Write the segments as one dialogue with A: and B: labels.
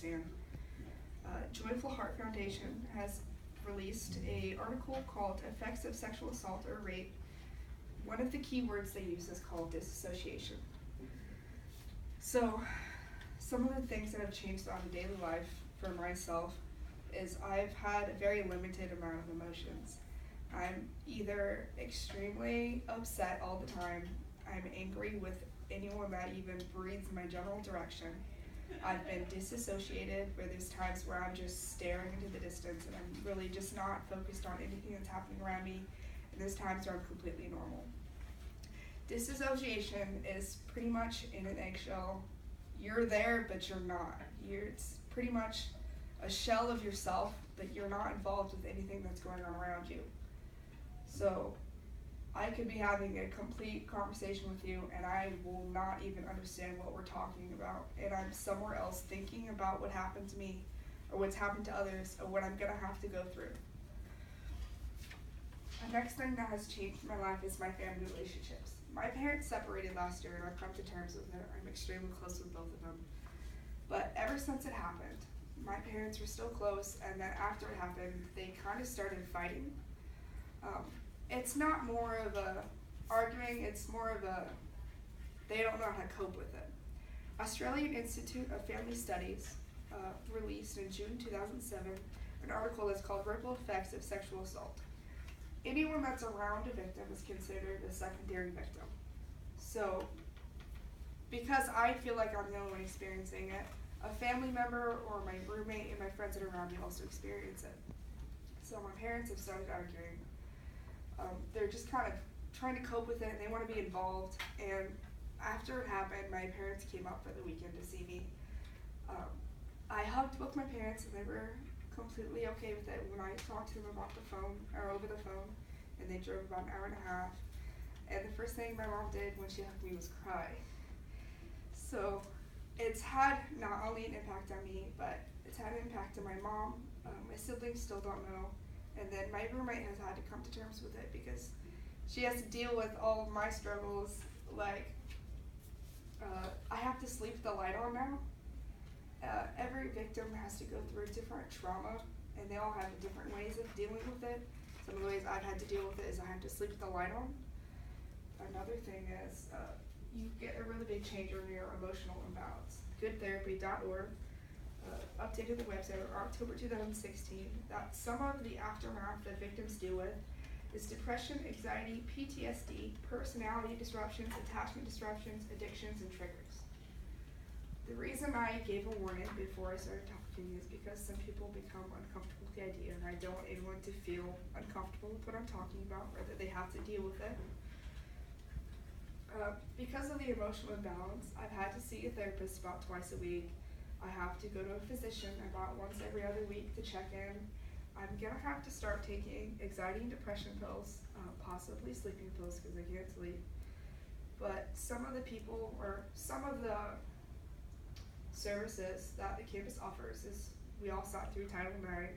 A: understand. Joyful Heart Foundation has released an article called Effects of Sexual Assault or Rape. One of the key words they use is called disassociation. So, some of the things that have changed on daily life for myself is I've had a very limited amount of emotions. I'm either extremely upset all the time, I'm angry with anyone that even breathes in my general direction. I've been disassociated, where there's times where I'm just staring into the distance and I'm really just not focused on anything that's happening around me, and there's times where I'm completely normal. Disassociation is pretty much in an eggshell. You're there, but you're not. It's pretty much a shell of yourself, but you're not involved with anything that's going on around you. So I could be having a complete conversation with you and I will not even understand what we're talking about, and I'm somewhere else thinking about what happened to me or what's happened to others or what I'm gonna have to go through. The next thing that has changed in my life is my family relationships. My parents separated last year and I've come to terms with it. I'm extremely close with both of them. But ever since it happened, my parents were still close, and then after it happened, they kind of started fighting. It's not more of a arguing, it's more of a, they don't know how to cope with it. Australian Institute of Family Studies released in June 2007 an article that's called Ripple Effects of Sexual Assault. Anyone that's around a victim is considered a secondary victim. So, because I feel like I'm the only one experiencing it, a family member or my roommate and my friends that are around me also experience it. So my parents have started arguing. They're just kind of trying to cope with it, and they want to be involved. And after it happened, my parents came up for the weekend to see me. I hugged both my parents, and they were completely okay with it when I talked to them about the phone, or over the phone, and they drove about an hour and a half. And the first thing my mom did when she hugged me was cry. So it's had not only an impact on me, but it's had an impact on my mom. My siblings still don't know. And then my roommate has had to come to terms with it because she has to deal with all of my struggles. Like, I have to sleep with the light on now. Every victim has to go through a different trauma, and they all have different ways of dealing with it. Some of the ways I've had to deal with it is I have to sleep with the light on. Another thing is you get a really big change in your emotional imbalance. Goodtherapy.org updated the website in October 2016 that some of the aftermath that victims deal with is depression, anxiety, PTSD, personality disruptions, attachment disruptions, addictions, and triggers. The reason I gave a warning before I started talking is because some people become uncomfortable with the idea, and I don't want anyone to feel uncomfortable with what I'm talking about or that they have to deal with it. Because of the emotional imbalance, I've had to see a therapist about twice a week. I have to go to a physician about once every other week to check in. I'm gonna have to start taking anxiety and depression pills, possibly sleeping pills because I can't sleep. But some of the people, or some of the services that the campus offers is, we all sat through Title IX.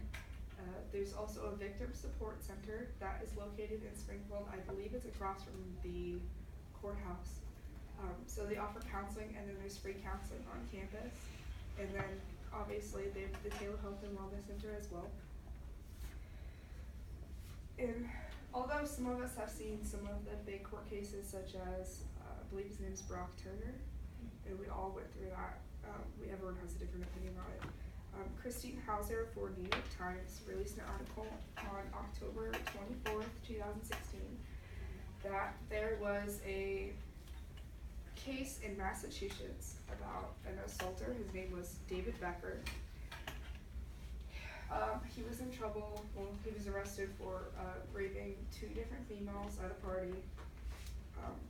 A: There's also a victim support center that is located in Springfield. I believe it's across from the courthouse. So they offer counseling, and then there's free counseling on campus. And then obviously they have the Taylor Health and Wellness Center as well. And although some of us have seen some of the big court cases, such as, I believe his name is Brock Turner, and we all went through that. Everyone has a different opinion on it. Christine Hauser for New York Times released an article on October 24th, 2016, that there was a case in Massachusetts about an assaulter. His name was David Becker. He was in trouble. Well, he was arrested for raping 2 different females at a party.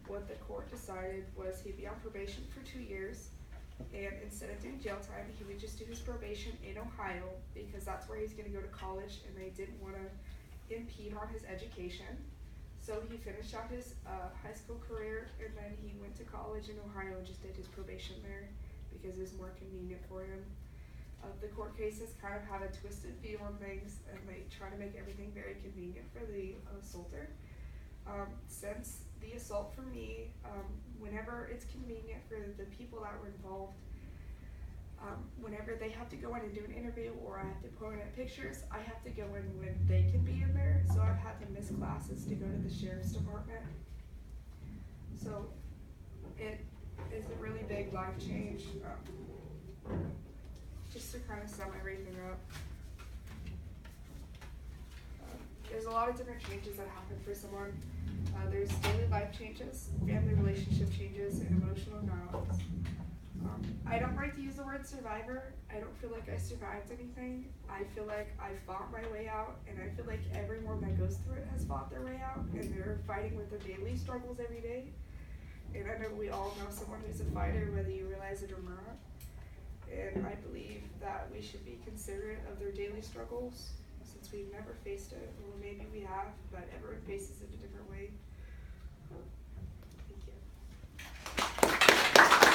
A: What the court decided was he'd be on probation for 2 years, and instead of doing jail time, he would just do his probation in Ohio because that's where he's going to go to college, and they didn't want to impede on his education. So he finished out his high school career, and then he went to college in Ohio and just did his probation there because it was more convenient for him. The court cases kind of have a twisted view on things, and they try to make everything very convenient for the assaulter. Since the assault for me, whenever it's convenient for the people that were involved, Whenever they have to go in and do an interview or I have to point at pictures, I have to go in when they can be in there. So I've had to miss classes to go to the sheriff's department. So it is a really big life change. Just to kind of sum everything up. There's a lot of different changes that happen for someone. There's daily life changes, family relationship changes, and emotional knowledge. I don't like to use the word survivor. I don't feel like I survived anything. I feel like I fought my way out, and I feel like everyone that goes through it has fought their way out, and they're fighting with their daily struggles every day. And I know we all know someone who's a fighter, whether you realize it or not. And I believe that we should be considerate of their daily struggles, since we've never faced it. Well, maybe we have, but everyone faces it a different way.